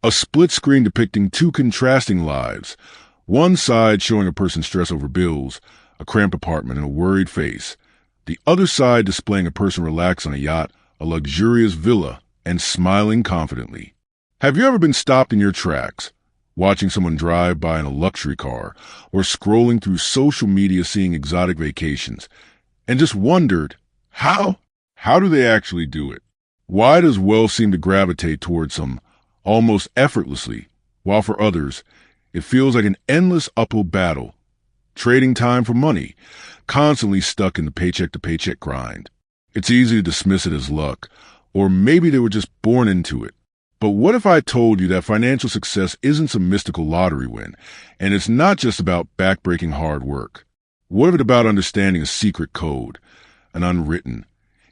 A split screen depicting two contrasting lives. One side showing a person's stress over bills, a cramped apartment, and a worried face. The other side displaying a person relaxed on a yacht, a luxurious villa, and smiling confidently. Have you ever been stopped in your tracks, watching someone drive by in a luxury car, or scrolling through social media seeing exotic vacations, and just wondered, how do they actually do it? Why does wealth seem to gravitate towards some almost effortlessly, while for others, it feels like an endless uphill battle, trading time for money, constantly stuck in the paycheck-to-paycheck grind? It's easy to dismiss it as luck, or maybe they were just born into it. But what if I told you that financial success isn't some mystical lottery win, and it's not just about backbreaking hard work? What if it's about understanding a secret code, an unwritten,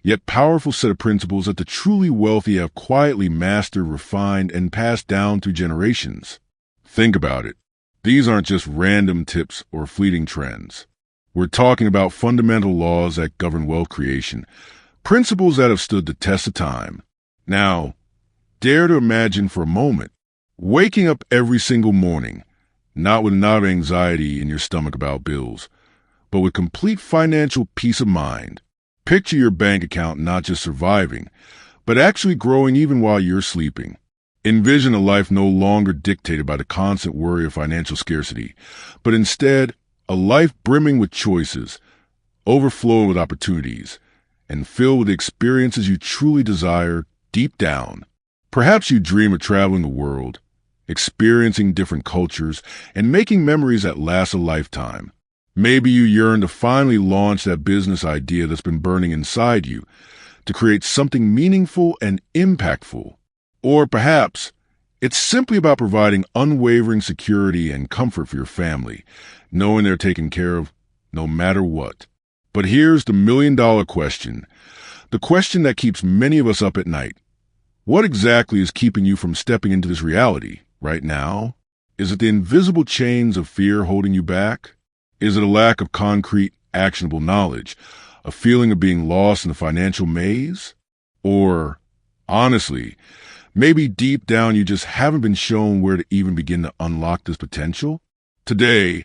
yet powerful set of principles that the truly wealthy have quietly mastered, refined, and passed down through generations? Think about it. These aren't just random tips or fleeting trends. We're talking about fundamental laws that govern wealth creation, principles that have stood the test of time. Now, dare to imagine for a moment, waking up every single morning, not with a knot of anxiety in your stomach about bills, but with complete financial peace of mind. Picture your bank account not just surviving, but actually growing even while you're sleeping. Envision a life no longer dictated by the constant worry of financial scarcity, but instead a life brimming with choices, overflowing with opportunities, and filled with the experiences you truly desire deep down. Perhaps you dream of traveling the world, experiencing different cultures, and making memories that last a lifetime. Maybe you yearn to finally launch that business idea that's been burning inside you, to create something meaningful and impactful. Or perhaps it's simply about providing unwavering security and comfort for your family, knowing they're taken care of no matter what. But here's the million-dollar question, the question that keeps many of us up at night. What exactly is keeping you from stepping into this reality right now? Is it the invisible chains of fear holding you back? Is it a lack of concrete, actionable knowledge, a feeling of being lost in the financial maze? Or, honestly, maybe deep down you just haven't been shown where to even begin to unlock this potential? Today,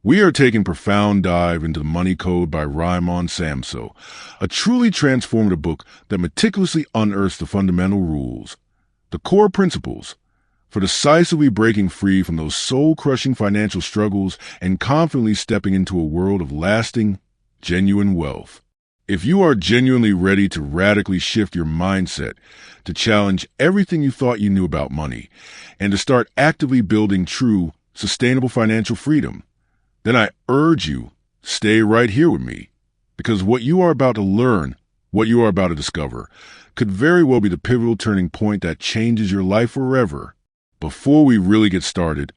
we are taking a profound dive into The Money Code by Raimon Samsó, a truly transformative book that meticulously unearths the fundamental rules, the core principles, for decisively breaking free from those soul-crushing financial struggles and confidently stepping into a world of lasting, genuine wealth. If you are genuinely ready to radically shift your mindset, to challenge everything you thought you knew about money, and to start actively building true, sustainable financial freedom, then I urge you, stay right here with me, because what you are about to learn, what you are about to discover, could very well be the pivotal turning point that changes your life forever. Before we really get started,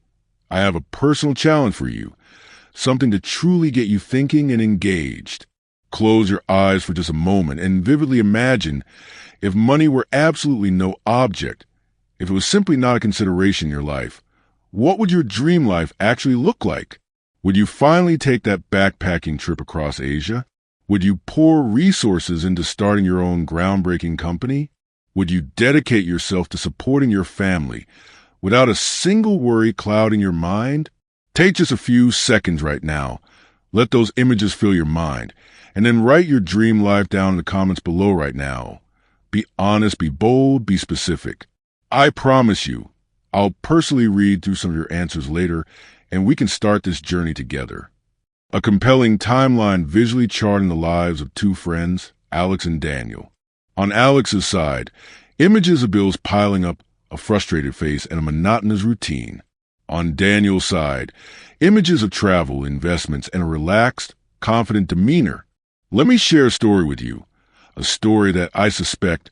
I have a personal challenge for you, something to truly get you thinking and engaged. Close your eyes for just a moment and vividly imagine if money were absolutely no object, if it was simply not a consideration in your life, what would your dream life actually look like? Would you finally take that backpacking trip across Asia? Would you pour resources into starting your own groundbreaking company? Would you dedicate yourself to supporting your family without a single worry clouding your mind? Take just a few seconds right now. Let those images fill your mind, and then write your dream life down in the comments below right now. Be honest, be bold, be specific. I promise you, I'll personally read through some of your answers later, and we can start this journey together. A compelling timeline visually charting the lives of two friends, Alex and Daniel. On Alex's side, images of bills piling up, a frustrated face, and a monotonous routine. On Daniel's side, images of travel, investments, and a relaxed, confident demeanor. Let me share a story with you, a story that I suspect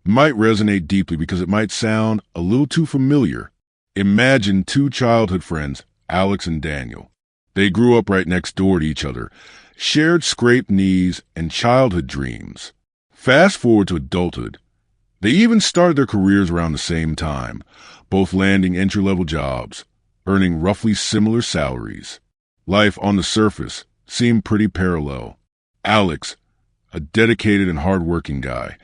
might resonate deeply because it might sound a little too familiar. Imagine two childhood friends, Alex and Daniel. They grew up right next door to each other, shared scraped knees and childhood dreams. Fast forward to adulthood. They even started their careers around the same time, both landing entry-level jobs, earning roughly similar salaries. Life on the surface seemed pretty parallel. Alex, a dedicated and hard-working guy,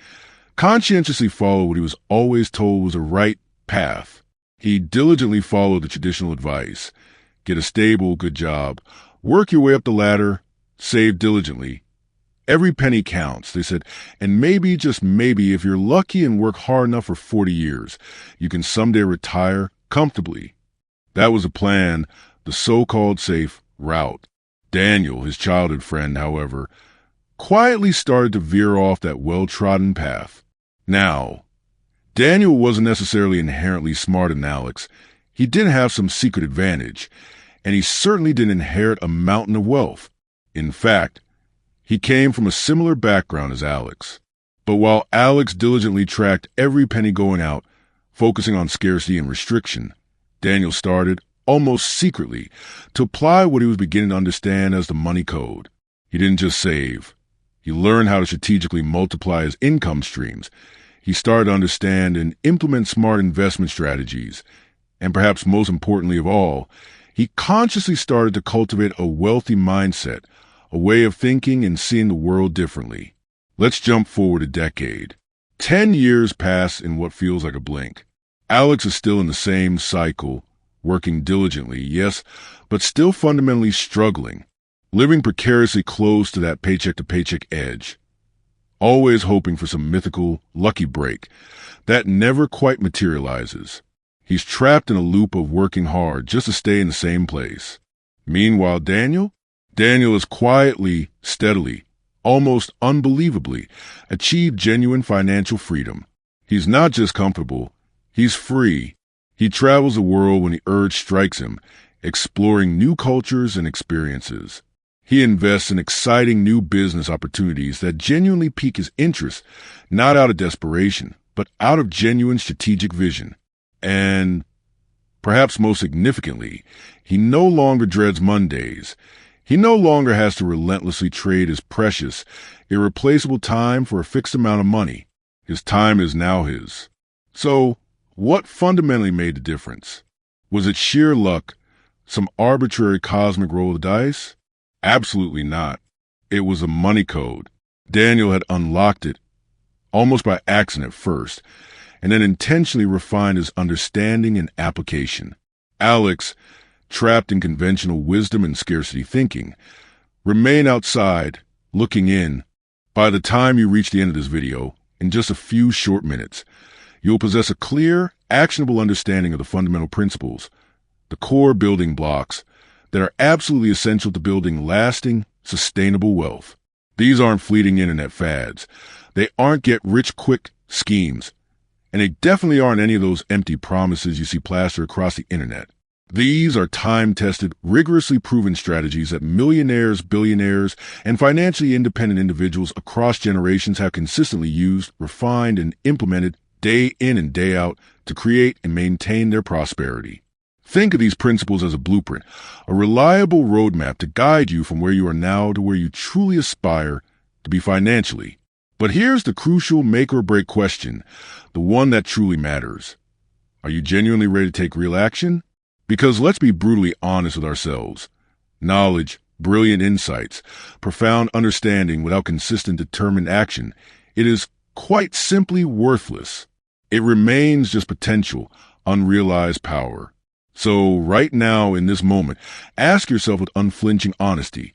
conscientiously followed what he was always told was the right path. He diligently followed the traditional advice. Get a stable, good job. Work your way up the ladder. Save diligently. Every penny counts, they said, and maybe, just maybe, if you're lucky and work hard enough for 40 years, you can someday retire comfortably. That was the plan, the so-called safe route. Daniel, his childhood friend, however, quietly started to veer off that well-trodden path. Now, Daniel wasn't necessarily inherently smarter than Alex. He did have some secret advantage, and he certainly didn't inherit a mountain of wealth. In fact, he came from a similar background as Alex. But while Alex diligently tracked every penny going out, focusing on scarcity and restriction, Daniel started, almost secretly, to apply what he was beginning to understand as the money code. He didn't just save. He learned how to strategically multiply his income streams. He started to understand and implement smart investment strategies. And perhaps most importantly of all, he consciously started to cultivate a wealthy mindset, a way of thinking and seeing the world differently. Let's jump forward a decade. 10 years pass in what feels like a blink. Alex is still in the same cycle, working diligently, yes, but still fundamentally struggling, living precariously close to that paycheck-to-paycheck edge, always hoping for some mythical, lucky break that never quite materializes. He's trapped in a loop of working hard just to stay in the same place. Meanwhile, Daniel has quietly, steadily, almost unbelievably, achieved genuine financial freedom. He's not just comfortable, he's free. He travels the world when the urge strikes him, exploring new cultures and experiences. He invests in exciting new business opportunities that genuinely pique his interest, not out of desperation, but out of genuine strategic vision. And, perhaps most significantly, he no longer dreads Mondays. He no longer has to relentlessly trade his precious, irreplaceable time for a fixed amount of money. His time is now his. So, what fundamentally made the difference? Was it sheer luck, some arbitrary cosmic roll of the dice? Absolutely not. It was a money code. Daniel had unlocked it, almost by accident at first, and then intentionally refined his understanding and application. Alex, trapped in conventional wisdom and scarcity thinking, remained outside, looking in. By the time you reach the end of this video, in just a few short minutes, you'll possess a clear, actionable understanding of the fundamental principles, the core building blocks that are absolutely essential to building lasting, sustainable wealth. These aren't fleeting internet fads. They aren't get-rich-quick schemes. And they definitely aren't any of those empty promises you see plastered across the internet. These are time-tested, rigorously proven strategies that millionaires, billionaires, and financially independent individuals across generations have consistently used, refined, and implemented day in and day out to create and maintain their prosperity. Think of these principles as a blueprint, a reliable roadmap to guide you from where you are now to where you truly aspire to be financially. But here's the crucial make-or-break question, the one that truly matters. Are you genuinely ready to take real action? Because let's be brutally honest with ourselves. Knowledge, brilliant insights, profound understanding without consistent determined action, it is quite simply worthless. It remains just potential, unrealized power. So right now, in this moment, ask yourself with unflinching honesty,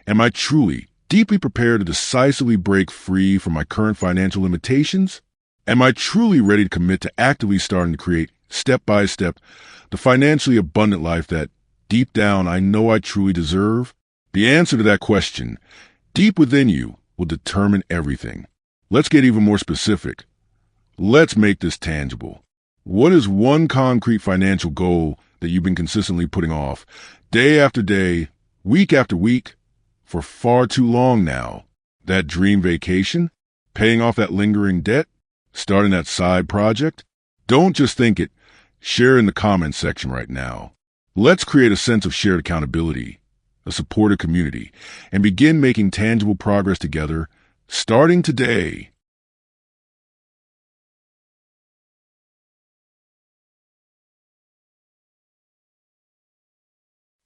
am I truly, deeply prepared to decisively break free from my current financial limitations? Am I truly ready to commit to actively starting to create, step by step, the financially abundant life that, deep down, I know I truly deserve? The answer to that question, deep within you, will determine everything. Let's get even more specific. Let's make this tangible. What is one concrete financial goal that you've been consistently putting off, day after day, week after week, for far too long now? That dream vacation? Paying off that lingering debt? Starting that side project? Don't just think it. Share in the comments section right now. Let's create a sense of shared accountability, a supportive community, and begin making tangible progress together, starting today.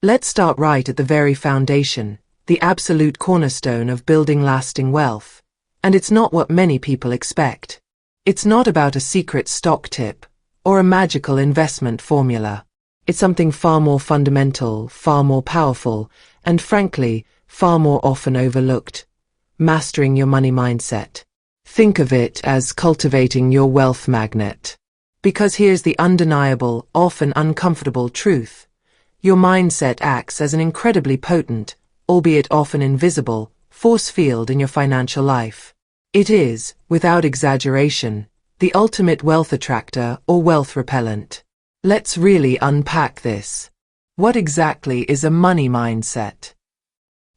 Let's start right at the very foundation, the absolute cornerstone of building lasting wealth. And it's not what many people expect. It's not about a secret stock tip, or a magical investment formula. It's something far more fundamental, far more powerful, and frankly, far more often overlooked. Mastering your money mindset. Think of it as cultivating your wealth magnet. Because here's the undeniable, often uncomfortable truth. Your mindset acts as an incredibly potent, albeit often invisible, force field in your financial life. It is, without exaggeration, the ultimate wealth attractor or wealth repellent. Let's really unpack this. What exactly is a money mindset?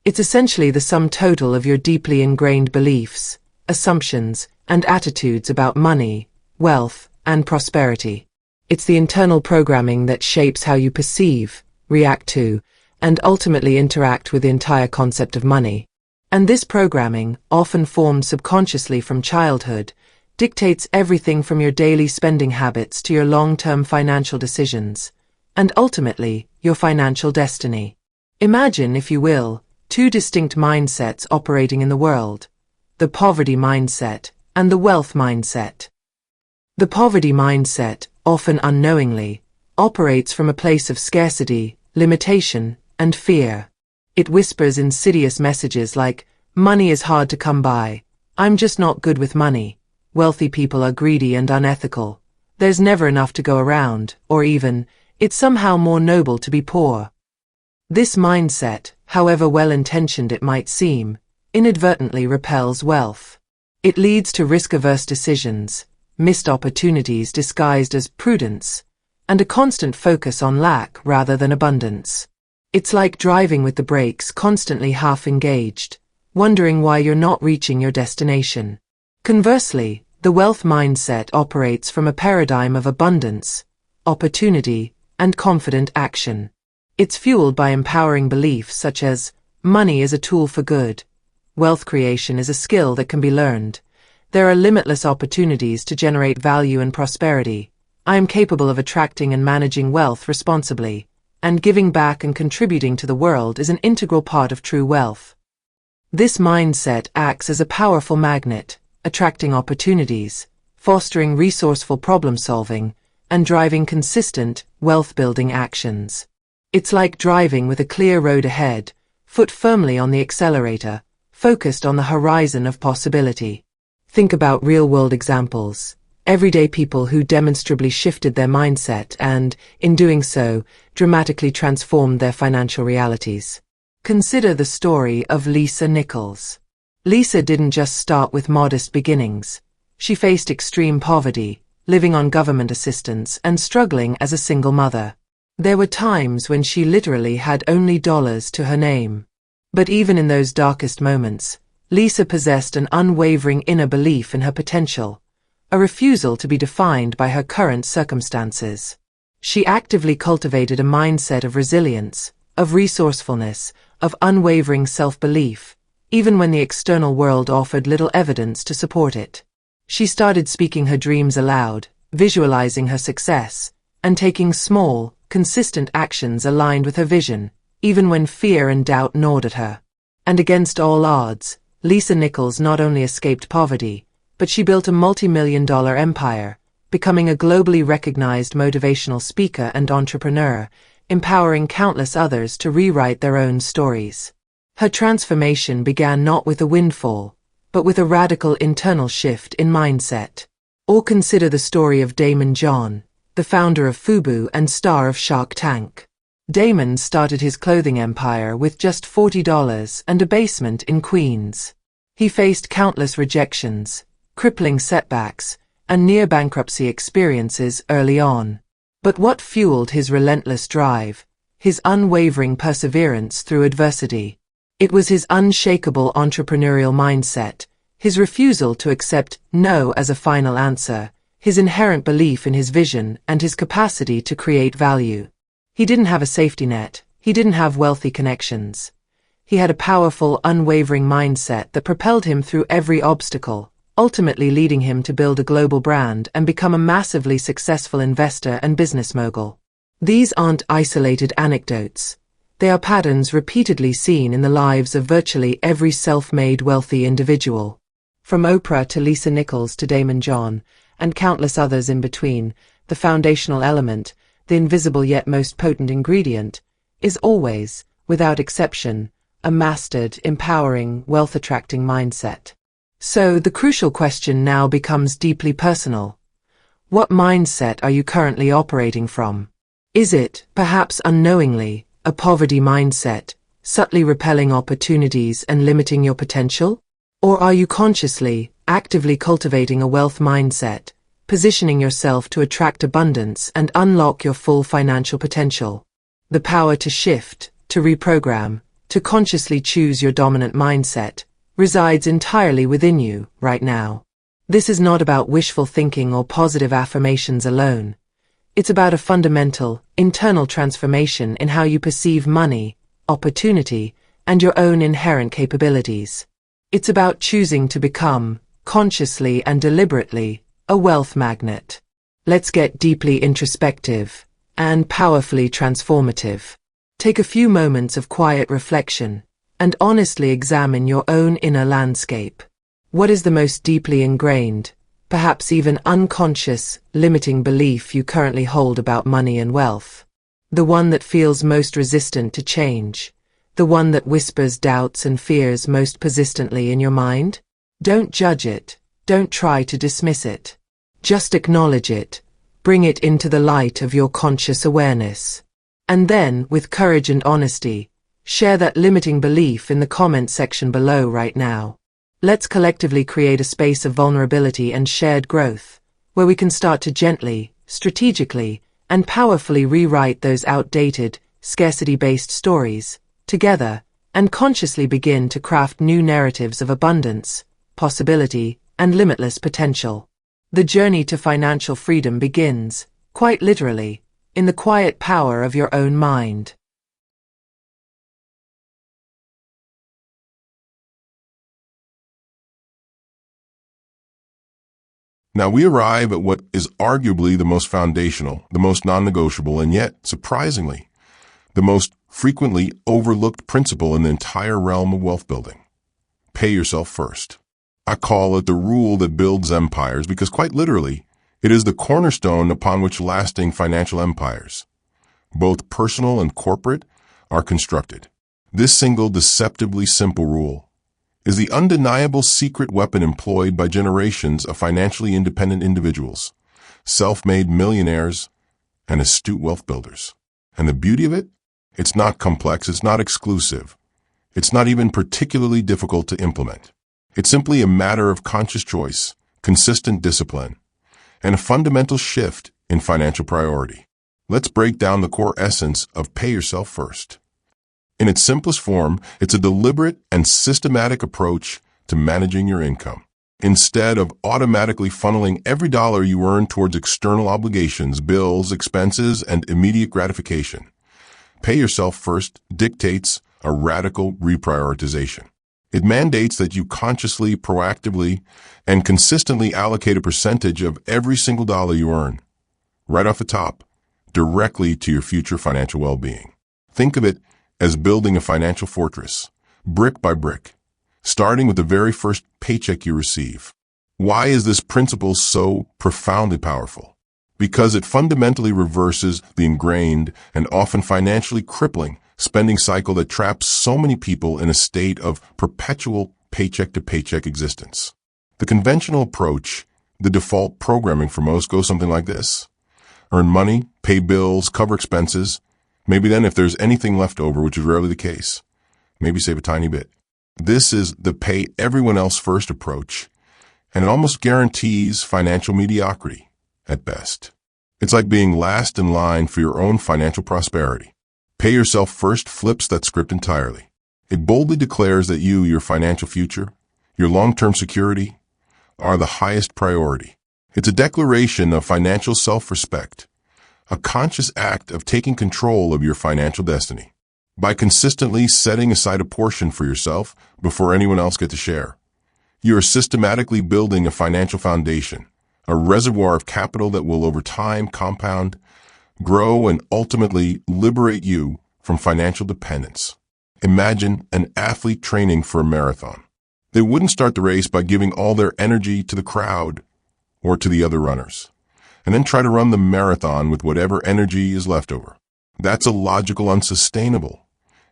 It's essentially the sum total of your deeply ingrained beliefs, assumptions, and attitudes about money, wealth, and prosperity. It's the internal programming that shapes how you perceive, react to, and ultimately interact with the entire concept of money. And this programming, often formed subconsciously from childhood, dictates everything from your daily spending habits to your long-term financial decisions, and ultimately, your financial destiny. Imagine, if you will, two distinct mindsets operating in the world: the poverty mindset and the wealth mindset. The poverty mindset, often unknowingly, operates from a place of scarcity, limitation, and fear. It whispers insidious messages like, "Money is hard to come by," "I'm just not good with money," "Wealthy people are greedy and unethical," "There's never enough to go around," or even, "It's somehow more noble to be poor." This mindset, however well-intentioned it might seem, inadvertently repels wealth. It leads to risk-averse decisions, missed opportunities disguised as prudence, and a constant focus on lack rather than abundance. It's like driving with the brakes constantly half engaged, wondering why you're not reaching your destination. Conversely, the wealth mindset operates from a paradigm of abundance, opportunity, and confident action. It's fueled by empowering beliefs such as, money is a tool for good, wealth creation is a skill that can be learned, there are limitless opportunities to generate value and prosperity, I am capable of attracting and managing wealth responsibly, and giving back and contributing to the world is an integral part of true wealth. This mindset acts as a powerful magnet, attracting opportunities, fostering resourceful problem-solving, and driving consistent, wealth-building actions. It's like driving with a clear road ahead, foot firmly on the accelerator, focused on the horizon of possibility. Think about real-world examples. Everyday people who demonstrably shifted their mindset and, in doing so, dramatically transformed their financial realities. Consider the story of Lisa Nichols. Lisa didn't just start with modest beginnings. She faced extreme poverty, living on government assistance and struggling as a single mother. There were times when she literally had only dollars to her name. But even in those darkest moments, Lisa possessed an unwavering inner belief in her potential, a refusal to be defined by her current circumstances. She actively cultivated a mindset of resilience, of resourcefulness, of unwavering self-belief, even when the external world offered little evidence to support it. She started speaking her dreams aloud, visualizing her success, and taking small, consistent actions aligned with her vision, even when fear and doubt gnawed at her. And against all odds, Lisa Nichols not only escaped poverty, but she built a multi-million-dollar empire, becoming a globally recognized motivational speaker and entrepreneur, empowering countless others to rewrite their own stories. Her transformation began not with a windfall, but with a radical internal shift in mindset. Or consider the story of Raimon Samsó, the founder of Fubu and star of Shark Tank. Raimon started his clothing empire with just $40 and a basement in Queens. He faced countless rejections, crippling setbacks, and near-bankruptcy experiences early on. But what fueled his relentless drive? His unwavering perseverance through adversity. It was his unshakable entrepreneurial mindset, his refusal to accept no as a final answer, his inherent belief in his vision and his capacity to create value. He didn't have a safety net, he didn't have wealthy connections. He had a powerful, unwavering mindset that propelled him through every obstacle, ultimately leading him to build a global brand and become a massively successful investor and business mogul. These aren't isolated anecdotes. They are patterns repeatedly seen in the lives of virtually every self-made wealthy individual. From Oprah to Lisa Nichols to Raimon Samsó, and countless others in between, the foundational element, the invisible yet most potent ingredient, is always, without exception, a mastered, empowering, wealth-attracting mindset. So the crucial question now becomes deeply personal. What mindset are you currently operating from? Is it, perhaps unknowingly, a poverty mindset, subtly repelling opportunities and limiting your potential? Or are you consciously, actively cultivating a wealth mindset, positioning yourself to attract abundance and unlock your full financial potential? The power to shift, to reprogram, to consciously choose your dominant mindset resides entirely within you right now. This is not about wishful thinking or positive affirmations alone. It's about a fundamental, internal transformation in how you perceive money, opportunity, and your own inherent capabilities. It's about choosing to become, consciously and deliberately, a wealth magnet. Let's get deeply introspective and powerfully transformative. Take a few moments of quiet reflection and honestly examine your own inner landscape. What is the most deeply ingrained, perhaps even unconscious, limiting belief you currently hold about money and wealth? The one that feels most resistant to change? The one that whispers doubts and fears most persistently in your mind? Don't judge it. Don't try to dismiss it. Just acknowledge it. Bring it into the light of your conscious awareness. And then, with courage and honesty, share that limiting belief in the comment section below right now. Let's collectively create a space of vulnerability and shared growth, where we can start to gently, strategically, and powerfully rewrite those outdated, scarcity-based stories, together, and consciously begin to craft new narratives of abundance, possibility, and limitless potential. The journey to financial freedom begins, quite literally, in the quiet power of your own mind. Now we arrive at what is arguably the most foundational, the most non-negotiable, and yet, surprisingly, the most frequently overlooked principle in the entire realm of wealth building. Pay yourself first. I call it the rule that builds empires because, quite literally, it is the cornerstone upon which lasting financial empires, both personal and corporate, are constructed. This single deceptively simple rule is the undeniable secret weapon employed by generations of financially independent individuals, self-made millionaires, and astute wealth builders. And the beauty of it? It's not complex, it's not exclusive, it's not even particularly difficult to implement. It's simply a matter of conscious choice, consistent discipline, and a fundamental shift in financial priority. Let's break down the core essence of pay yourself first. In its simplest form, it's a deliberate and systematic approach to managing your income. Instead of automatically funneling every dollar you earn towards external obligations, bills, expenses, and immediate gratification, pay yourself first dictates a radical reprioritization. It mandates that you consciously, proactively, and consistently allocate a percentage of every single dollar you earn, right off the top, directly to your future financial well-being. Think of it as building a financial fortress, brick by brick, starting with the very first paycheck you receive. Why is this principle so profoundly powerful? Because it fundamentally reverses the ingrained and often financially crippling spending cycle that traps so many people in a state of perpetual paycheck-to-paycheck existence. The conventional approach, the default programming for most, goes something like this. Earn money, pay bills, cover expenses. Maybe then, if there's anything left over, which is rarely the case, maybe save a tiny bit. This is the pay everyone else first approach, and it almost guarantees financial mediocrity at best. It's like being last in line for your own financial prosperity. Pay yourself first flips that script entirely. It boldly declares that you, your financial future, your long-term security, are the highest priority. It's a declaration of financial self-respect, a conscious act of taking control of your financial destiny. By consistently setting aside a portion for yourself before anyone else gets a share, you are systematically building a financial foundation, a reservoir of capital that will over time compound, grow, and ultimately liberate you from financial dependence. Imagine an athlete training for a marathon. They wouldn't start the race by giving all their energy to the crowd or to the other runners. and then try to run the marathon with whatever energy is left over. That's illogical, unsustainable,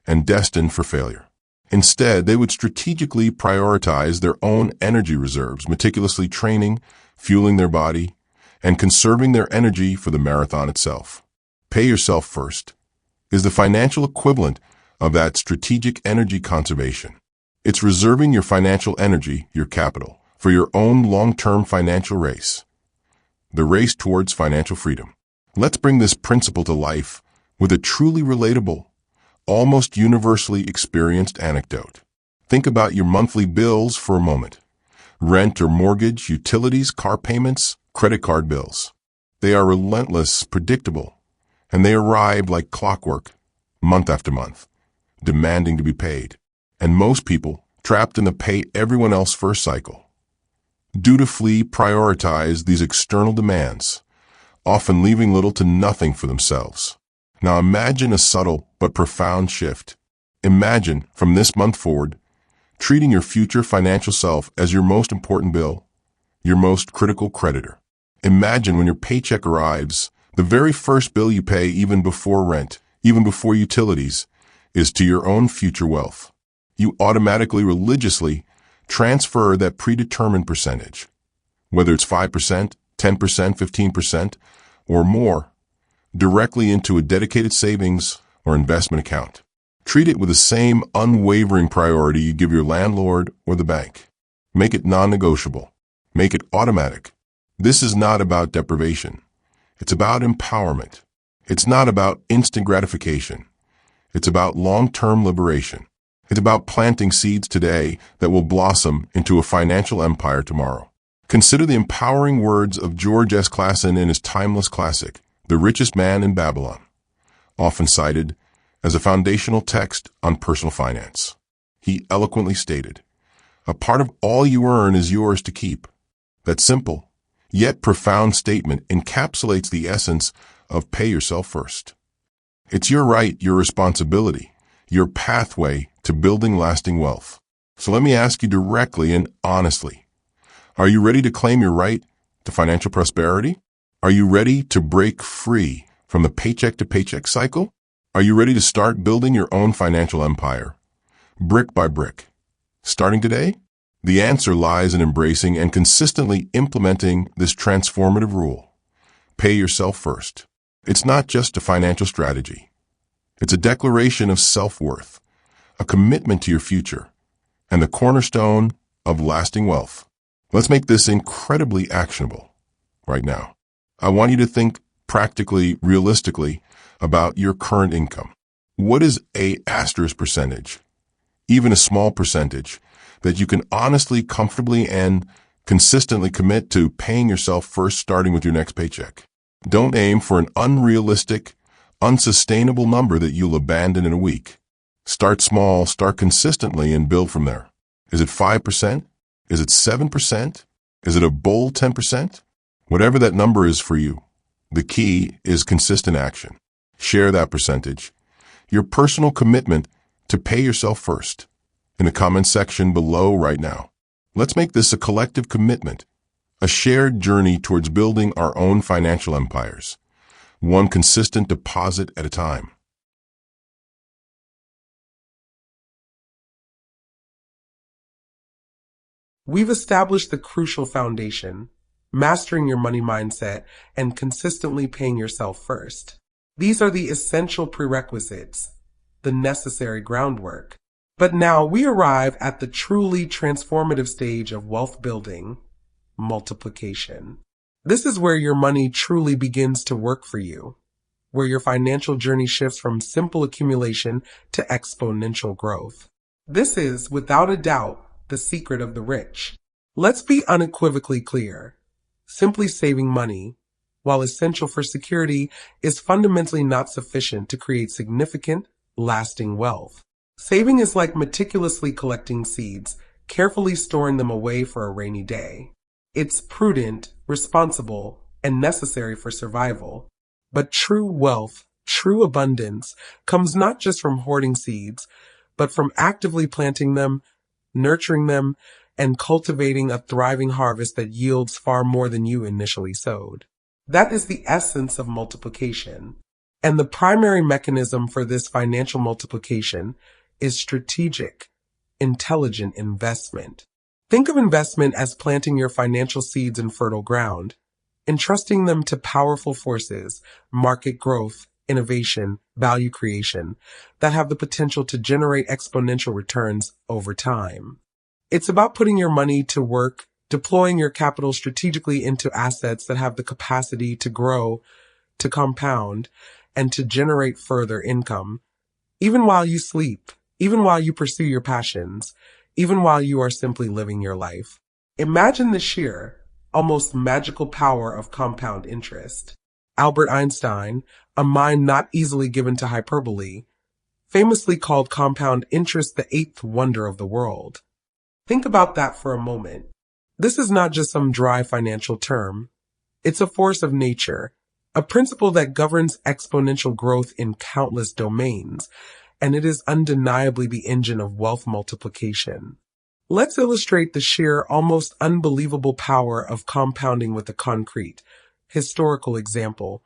and destined for failure. Instead, they would strategically prioritize their own energy reserves, meticulously training, fueling their body, and conserving their energy for the marathon itself. Pay yourself first is the financial equivalent of that strategic energy conservation. It's reserving your financial energy, your capital, for your own long-term financial race, the race towards financial freedom. Let's bring this principle to life with a truly relatable, almost universally experienced anecdote. Think about your monthly bills for a moment. Rent or mortgage, utilities, car payments, credit card bills. They are relentless, predictable, and they arrive like clockwork, month after month, demanding to be paid. And most people, trapped in the pay everyone else first cycle, dutifully prioritize these external demands, often leaving little to nothing for themselves. Now imagine a subtle but profound shift. Imagine, from this month forward, treating your future financial self as your most important bill, your most critical creditor. Imagine when your paycheck arrives, the very first bill you pay, even before rent, even before utilities, is to your own future wealth. You automatically, religiously transfer that predetermined percentage, whether it's 5%, 10%, 15%, or more, directly into a dedicated savings or investment account. Treat it with the same unwavering priority you give your landlord or the bank. Make it non-negotiable. Make it automatic. This is not about deprivation. It's about empowerment. It's not about instant gratification. It's about long-term liberation. It's about planting seeds today that will blossom into a financial empire tomorrow. Consider the empowering words of George S. Clason in his timeless classic, The Richest Man in Babylon, often cited as a foundational text on personal finance. He eloquently stated, "A part of all you earn is yours to keep." That simple, yet profound statement encapsulates the essence of pay yourself first. It's your right, your responsibility, your pathway to building lasting wealth. So let me ask you directly and honestly, are you ready to claim your right to financial prosperity? Are you ready to break free from the paycheck-to-paycheck cycle? Are you ready to start building your own financial empire, brick by brick, starting today? The answer lies in embracing and consistently implementing this transformative rule. Pay yourself first. It's not just a financial strategy. It's a declaration of self-worth, a commitment to your future, and the cornerstone of lasting wealth. Let's make this incredibly actionable right now. I want you to think practically, realistically about your current income. What is a asterisk percentage, even a small percentage, that you can honestly, comfortably, and consistently commit to paying yourself first, starting with your next paycheck? Don't aim for an unrealistic, unsustainable number that you'll abandon in a week. Start small, start consistently, and build from there. Is it 5%? Is it 7%? Is it a bold 10%? Whatever that number is for you, the key is consistent action. Share that percentage, your personal commitment to pay yourself first, in the comment section below right now. Let's make this a collective commitment, a shared journey towards building our own financial empires, one consistent deposit at a time. We've established the crucial foundation, mastering your money mindset and consistently paying yourself first. These are the essential prerequisites, the necessary groundwork. But now we arrive at the truly transformative stage of wealth building, multiplication. This is where your money truly begins to work for you, where your financial journey shifts from simple accumulation to exponential growth. This is, without a doubt, the secret of the rich. Let's be unequivocally clear. Simply saving money, while essential for security, is fundamentally not sufficient to create significant, lasting wealth. Saving is like meticulously collecting seeds, carefully storing them away for a rainy day. It's prudent, responsible, and necessary for survival. But true wealth, true abundance, comes not just from hoarding seeds, but from actively planting them, nurturing them, and cultivating a thriving harvest that yields far more than you initially sowed. That is the essence of multiplication. And the primary mechanism for this financial multiplication is strategic, intelligent investment. Think of investment as planting your financial seeds in fertile ground, entrusting them to powerful forces, market growth, innovation, value creation, that have the potential to generate exponential returns over time. It's about putting your money to work, deploying your capital strategically into assets that have the capacity to grow, to compound, and to generate further income, even while you sleep, even while you pursue your passions, even while you are simply living your life. Imagine the sheer, almost magical power of compound interest. Albert Einstein, a mind not easily given to hyperbole, famously called compound interest the eighth wonder of the world. Think about that for a moment. This is not just some dry financial term. It's a force of nature, a principle that governs exponential growth in countless domains, and it is undeniably the engine of wealth multiplication. Let's illustrate the sheer, almost unbelievable power of compounding with a concrete, historical example,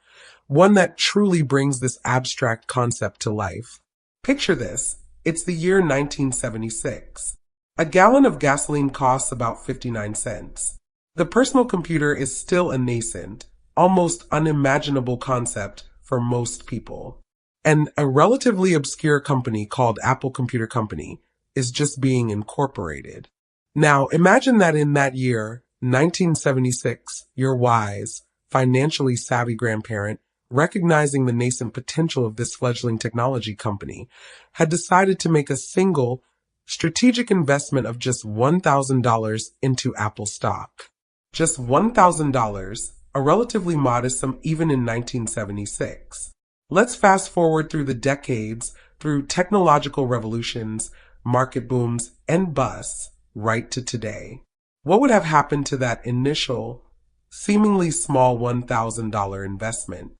one that truly brings this abstract concept to life. Picture this. It's the year 1976. A gallon of gasoline costs about 59 cents. The personal computer is still a nascent, almost unimaginable concept for most people. And a relatively obscure company called Apple Computer Company is just being incorporated. Now, imagine that in that year, 1976, your wise, financially savvy grandparent, recognizing the nascent potential of this fledgling technology company, had decided to make a single, strategic investment of just $1,000 into Apple stock. Just $1,000, a relatively modest sum even in 1976. Let's fast forward through the decades, through technological revolutions, market booms, and busts, right to today. What would have happened to that initial, seemingly small $1,000 investment?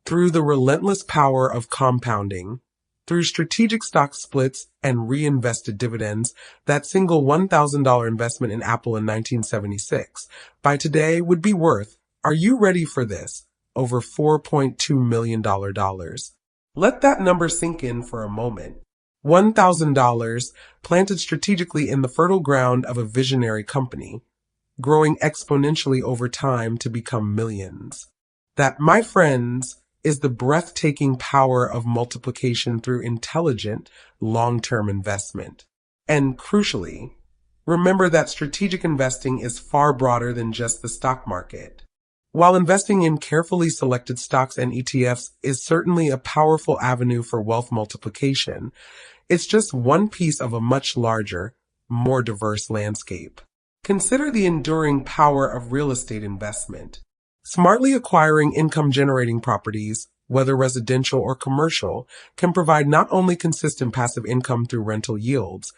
Through the relentless power of compounding, through strategic stock splits and reinvested dividends, that single $1,000 investment in Apple in 1976 by today would be worth, are you ready for this, over $4.2 million. Let that number sink in for a moment. $1,000 planted strategically in the fertile ground of a visionary company, growing exponentially over time to become millions. That, my friends, is the breathtaking power of multiplication through intelligent, long-term investment. And crucially, remember that strategic investing is far broader than just the stock market. While investing in carefully selected stocks and ETFs is certainly a powerful avenue for wealth multiplication, it's just one piece of a much larger, more diverse landscape. Consider the enduring power of real estate investment. Smartly acquiring income-generating properties, whether residential or commercial, can provide not only consistent passive income through rental yields,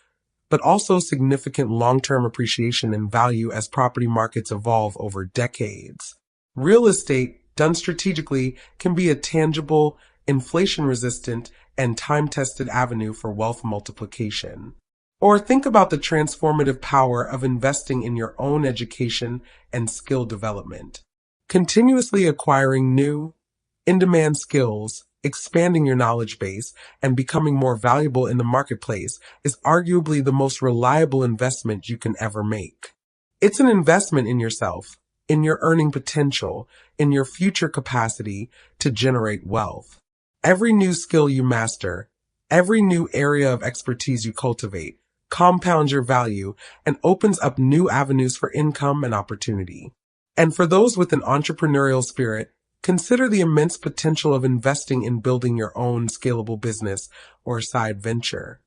but also significant long-term appreciation in value as property markets evolve over decades. Real estate, done strategically, can be a tangible, inflation-resistant, and time-tested avenue for wealth multiplication. Or think about the transformative power of investing in your own education and skill development. Continuously acquiring new, in-demand skills, expanding your knowledge base, and becoming more valuable in the marketplace is arguably the most reliable investment you can ever make. It's an investment in yourself, in your earning potential, in your future capacity to generate wealth. Every new skill you master, every new area of expertise you cultivate, compounds your value and opens up new avenues for income and opportunity. And for those with an entrepreneurial spirit, consider the immense potential of investing in building your own scalable business or side venture.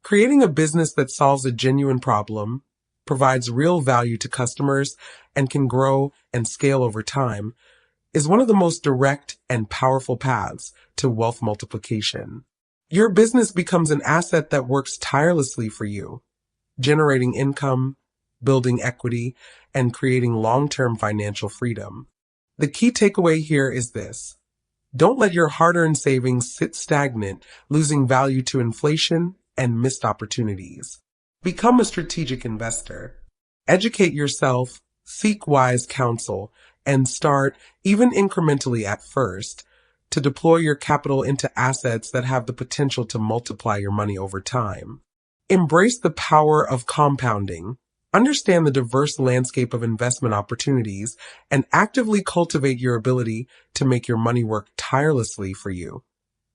Creating a business that solves a genuine problem, provides real value to customers, and can grow and scale over time is one of the most direct and powerful paths to wealth multiplication. Your business becomes an asset that works tirelessly for you, generating income, building equity, and creating long-term financial freedom. The key takeaway here is this. Don't let your hard-earned savings sit stagnant, losing value to inflation and missed opportunities. Become a strategic investor. Educate yourself, Seek wise counsel and start, even incrementally at first, to deploy your capital into assets that have the potential to multiply your money over time. Embrace the power of compounding. Understand the diverse landscape of investment opportunities and actively cultivate your ability to make your money work tirelessly for you,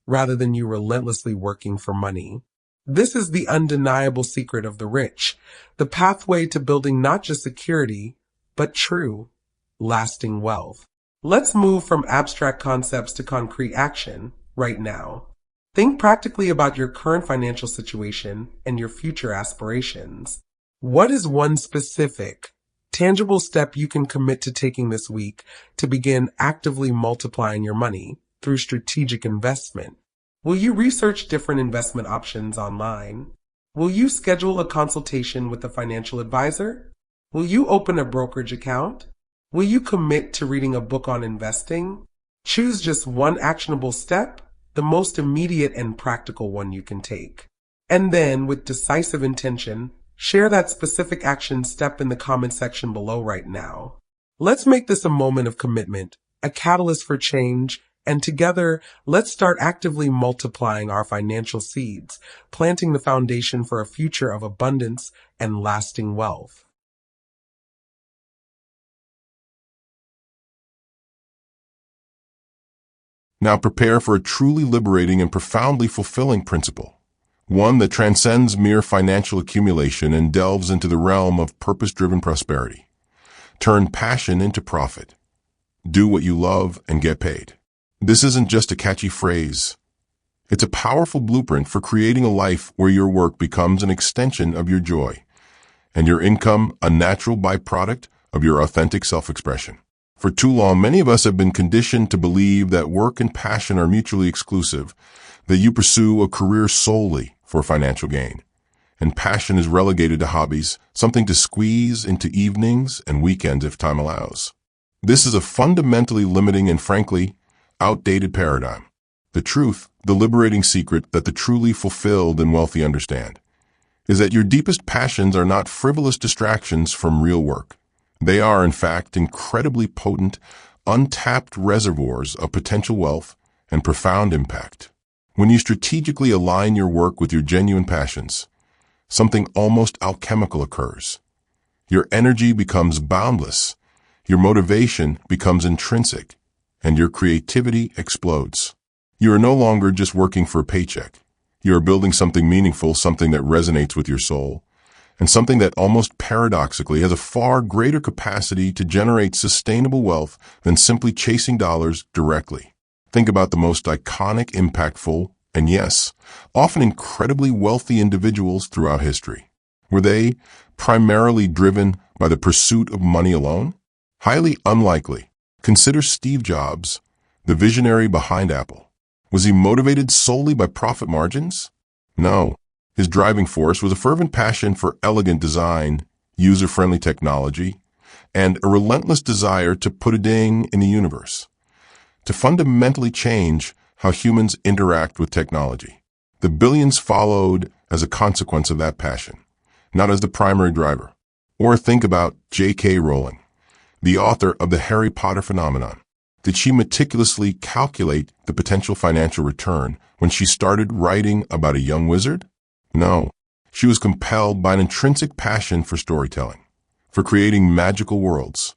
rather than you relentlessly working for money. This is the undeniable secret of the rich, the pathway to building not just security, but true, lasting wealth. Let's move from abstract concepts to concrete action right now. Think practically about your current financial situation and your future aspirations. What is one specific, tangible step you can commit to taking this week to begin actively multiplying your money through strategic investment? Will you research different investment options online? Will you schedule a consultation with a financial advisor? Will you open a brokerage account? Will you commit to reading a book on investing? Choose just one actionable step, the most immediate and practical one you can take. And then, with decisive intention, share that specific action step in the comment section below right now. Let's make this a moment of commitment, a catalyst for change, and together, let's start actively multiplying our financial seeds, planting the foundation for a future of abundance and lasting wealth. Now prepare for a truly liberating and profoundly fulfilling principle, one that transcends mere financial accumulation and delves into the realm of purpose-driven prosperity. Turn passion into profit. Do what you love and get paid. This isn't just a catchy phrase. It's a powerful blueprint for creating a life where your work becomes an extension of your joy, and your income a natural byproduct of your authentic self-expression. For too long, many of us have been conditioned to believe that work and passion are mutually exclusive, that you pursue a career solely for financial gain, and passion is relegated to hobbies, something to squeeze into evenings and weekends if time allows. This is a fundamentally limiting and frankly outdated paradigm. The truth, the liberating secret that the truly fulfilled and wealthy understand, is that your deepest passions are not frivolous distractions from real work. They are, in fact, incredibly potent, untapped reservoirs of potential wealth and profound impact. When you strategically align your work with your genuine passions, something almost alchemical occurs. Your energy becomes boundless, your motivation becomes intrinsic, and your creativity explodes. You are no longer just working for a paycheck. You are building something meaningful, something that resonates with your soul, and something that almost paradoxically has a far greater capacity to generate sustainable wealth than simply chasing dollars directly. Think about the most iconic, impactful, and yes, often incredibly wealthy individuals throughout history. Were they primarily driven by the pursuit of money alone? Highly unlikely. Consider Steve Jobs, the visionary behind Apple. Was he motivated solely by profit margins? No. His driving force was a fervent passion for elegant design, user-friendly technology, and a relentless desire to put a ding in the universe, to fundamentally change how humans interact with technology. The billions followed as a consequence of that passion, not as the primary driver. Or think about J.K. Rowling, the author of the Harry Potter phenomenon. Did she meticulously calculate the potential financial return when she started writing about a young wizard? No. She was compelled by an intrinsic passion for storytelling, for creating magical worlds,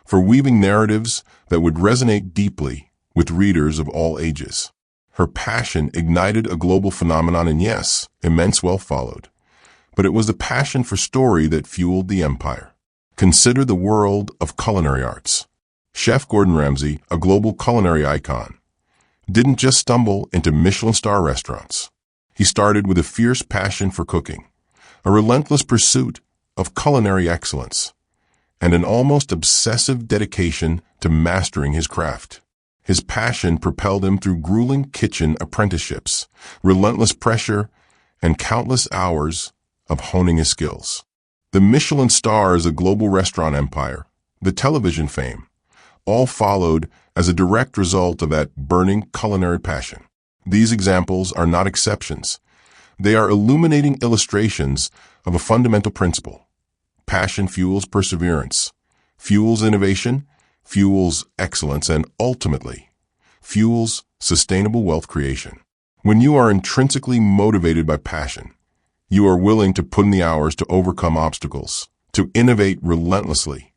for weaving narratives that would resonate deeply with readers of all ages. Her passion ignited a global phenomenon, and yes, immense wealth followed. But it was the passion for story that fueled the empire. Consider the world of culinary arts. Chef Gordon Ramsay, a global culinary icon, didn't just stumble into Michelin star restaurants. He started with a fierce passion for cooking, a relentless pursuit of culinary excellence, and an almost obsessive dedication to mastering his craft. His passion propelled him through grueling kitchen apprenticeships, relentless pressure, and countless hours of honing his skills. The Michelin star is a global restaurant empire, the television fame, all followed as a direct result of that burning culinary passion. These examples are not exceptions. They are illuminating illustrations of a fundamental principle. Passion fuels perseverance. fuels innovation, fuels excellence, and ultimately, fuels sustainable wealth creation. When you are intrinsically motivated by passion, you are willing to put in the hours to overcome obstacles, to innovate relentlessly,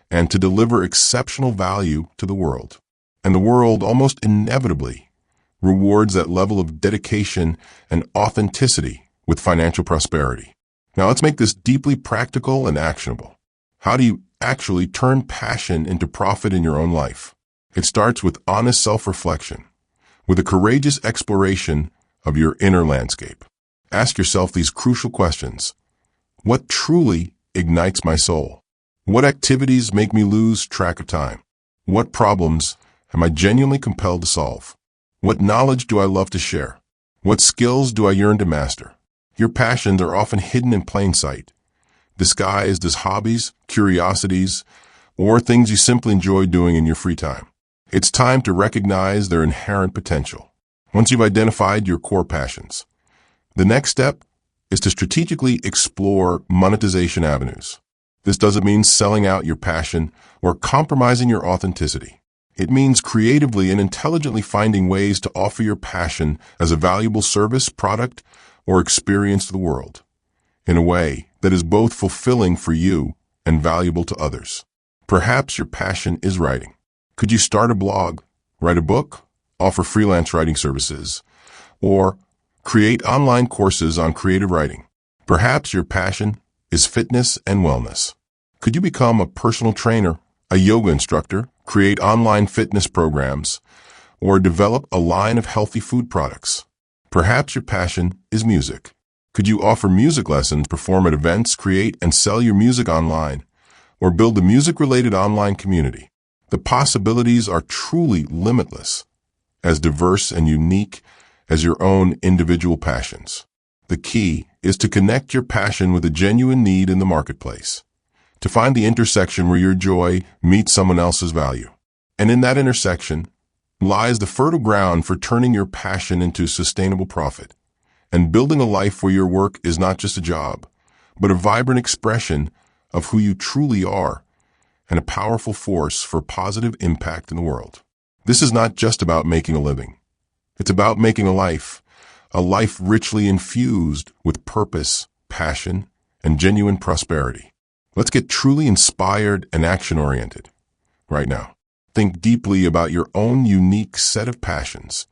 and to deliver exceptional value to the world. And the world almost inevitably rewards that level of dedication and authenticity with financial prosperity. Now let's make this deeply practical and actionable. How do you actually turn passion into profit in your own life? It starts with honest self-reflection, with a courageous exploration of your inner landscape. Ask yourself these crucial questions. What truly ignites my soul? What activities make me lose track of time? What problems am I genuinely compelled to solve? What knowledge do I love to share? What skills do I yearn to master? Your passions are often hidden in plain sight, disguised as hobbies, curiosities, or things you simply enjoy doing in your free time. It's time to recognize their inherent potential. Once you've identified your core passions, the next step is to strategically explore monetization avenues. This doesn't mean selling out your passion or compromising your authenticity. It means creatively and intelligently finding ways to offer your passion as a valuable service, product, or experience to the world in a way that is both fulfilling for you and valuable to others. Perhaps your passion is writing. Could you start a blog, write a book, offer freelance writing services, or create online courses on creative writing? Perhaps your passion is fitness and wellness. Could you become a personal trainer, a yoga instructor, create online fitness programs, or develop a line of healthy food products? Perhaps your passion is music. Could you offer music lessons, perform at events, create and sell your music online, or build a music-related online community? The possibilities are truly limitless, as diverse and unique as your own individual passions. The key is to connect your passion with a genuine need in the marketplace, to find the intersection where your joy meets someone else's value. And in that intersection lies the fertile ground for turning your passion into sustainable profit and building a life where your work is not just a job, but a vibrant expression of who you truly are and a powerful force for positive impact in the world. This is not just about making a living. It's about making a life richly infused with purpose, passion, and genuine prosperity. Let's get truly inspired and action-oriented right now. Think deeply about your own unique set of passions,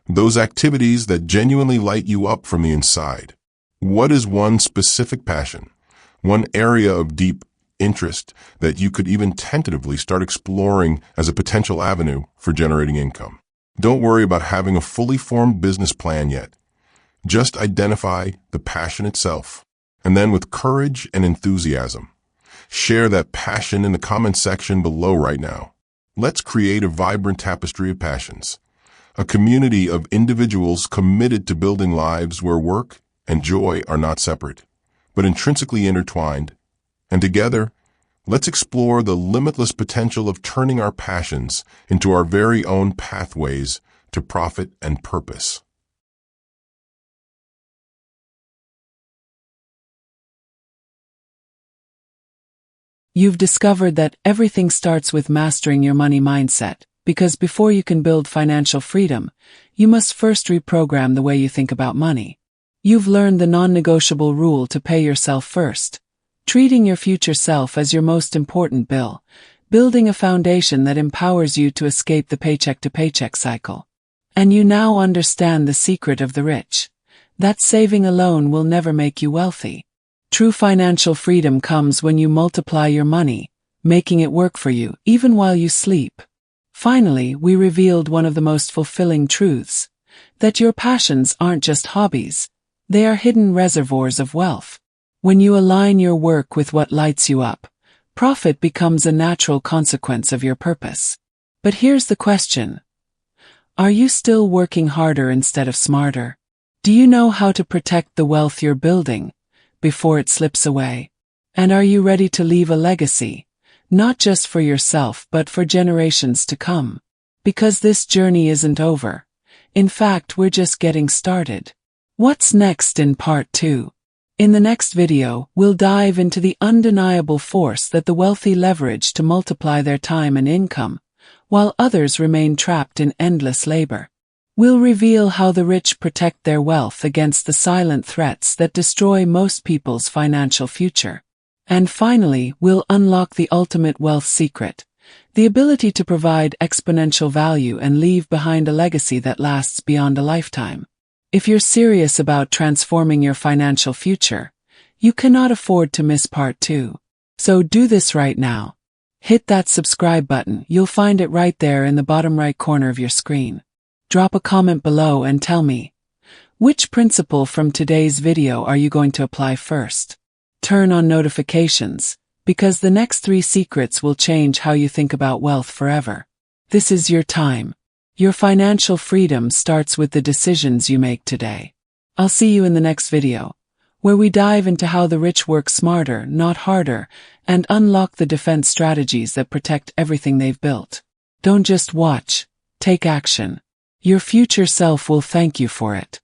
those activities that genuinely light you up from the inside. What is one specific passion, one area of deep interest that you could even tentatively start exploring as a potential avenue for generating income? Don't worry about having a fully formed business plan yet. Just identify the passion itself, and then with courage and enthusiasm, share that passion in the comment section below right now. Let's create a vibrant tapestry of passions, a community of individuals committed to building lives where work and joy are not separate, but intrinsically intertwined. And together, let's explore the limitless potential of turning our passions into our very own pathways to profit and purpose. You've discovered that everything starts with mastering your money mindset, because before you can build financial freedom, you must first reprogram the way you think about money. You've learned the non-negotiable rule to pay yourself first, treating your future self as your most important bill, building a foundation that empowers you to escape the paycheck-to-paycheck cycle. And you now understand the secret of the rich, that saving alone will never make you wealthy. True financial freedom comes when you multiply your money, making it work for you, even while you sleep. Finally, we revealed one of the most fulfilling truths, that your passions aren't just hobbies, they are hidden reservoirs of wealth. When you align your work with what lights you up, profit becomes a natural consequence of your purpose. But here's the question. Are you still working harder instead of smarter? Do you know how to protect the wealth you're building before it slips away? And are you ready to leave a legacy, not just for yourself but for generations to come? Because this journey isn't over. In fact, we're just getting started. What's next in part 2? In the next video, we'll dive into the undeniable force that the wealthy leverage to multiply their time and income, while others remain trapped in endless labor. We'll reveal how the rich protect their wealth against the silent threats that destroy most people's financial future. And finally, we'll unlock the ultimate wealth secret, the ability to provide exponential value and leave behind a legacy that lasts beyond a lifetime. If you're serious about transforming your financial future, you cannot afford to miss part 2. So do this right now. Hit that subscribe button. You'll find it right there in the bottom right corner of your screen. Drop a comment below and tell me, which principle from today's video are you going to apply first? Turn on notifications, because the next 3 secrets will change how you think about wealth forever. This is your time. Your financial freedom starts with the decisions you make today. I'll see you in the next video, where we dive into how the rich work smarter, not harder, and unlock the defense strategies that protect everything they've built. Don't just watch, take action. Your future self will thank you for it.